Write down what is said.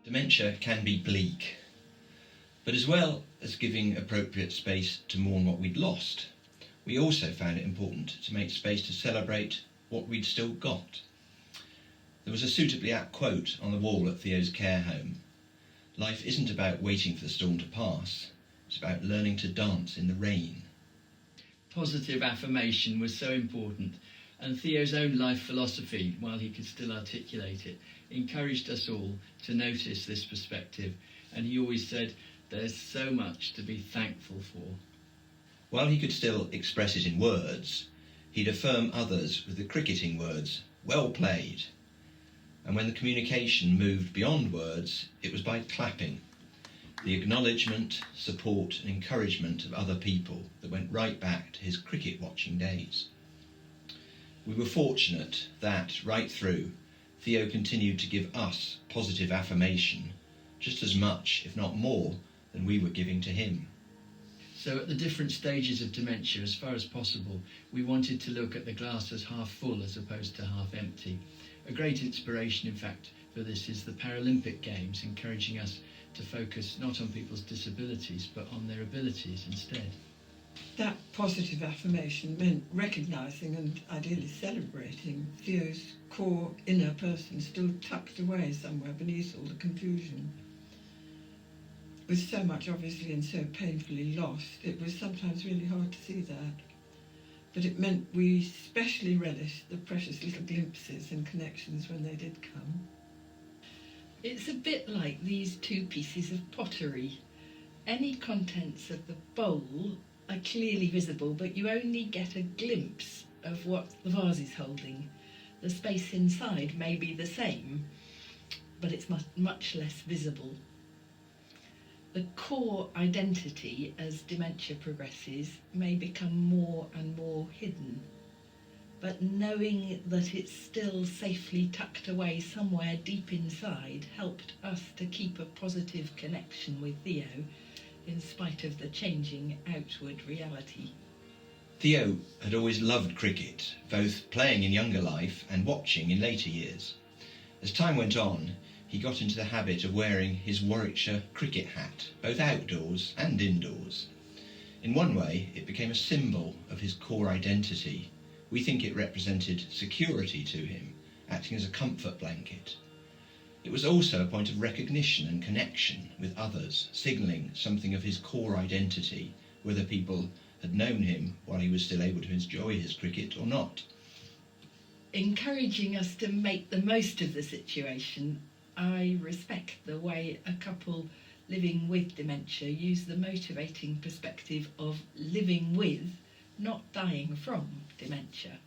Dementia can be bleak, but as well as giving appropriate space to mourn what we'd lost, we also found it important to make space to celebrate what we'd still got. There was a suitably apt quote on the wall at Theo's care home. Life isn't about waiting for the storm to pass, it's about learning to dance in the rain. Positive affirmation was so important, and Theo's own life philosophy, while he could still articulate it, encouraged us all to notice this perspective, and he always said, "There's so much to be thankful for." While he could still express it in words, he'd affirm others with the cricketing words, "Well played." And when the communication moved beyond words, it was by clapping. The acknowledgement, support and encouragement of other people that went right back to his cricket watching days. We were fortunate that, right through, Theo continued to give us positive affirmation, just as much, if not more, than we were giving to him. So at the different stages of dementia, as far as possible, we wanted to look at the glass as half full as opposed to half empty. A great inspiration, in fact, for this is the Paralympic Games, encouraging us to focus not on people's disabilities, but on their abilities instead. That positive affirmation meant recognising and ideally celebrating Theo's core inner person still tucked away somewhere beneath all the confusion. With so much obviously and so painfully lost, it was sometimes really hard to see that. But it meant we specially relished the precious little glimpses and connections when they did come. It's a bit like these two pieces of pottery. Any contents of the bowl are clearly visible, but you only get a glimpse of what the vase is holding. The space inside may be the same, but it's much less visible. The core identity, as dementia progresses, may become more and more hidden. But knowing that it's still safely tucked away somewhere deep inside helped us to keep a positive connection with Theo, in spite of the changing outward reality. Theo had always loved cricket, both playing in younger life and watching in later years. As time went on, he got into the habit of wearing his Warwickshire cricket hat, both outdoors and indoors. In one way, it became a symbol of his core identity. We think it represented security to him, acting as a comfort blanket. It was also a point of recognition and connection with others, signalling something of his core identity, whether people had known him while he was still able to enjoy his cricket or not. Encouraging us to make the most of the situation, I respect the way a couple living with dementia use the motivating perspective of living with, not dying from, dementia.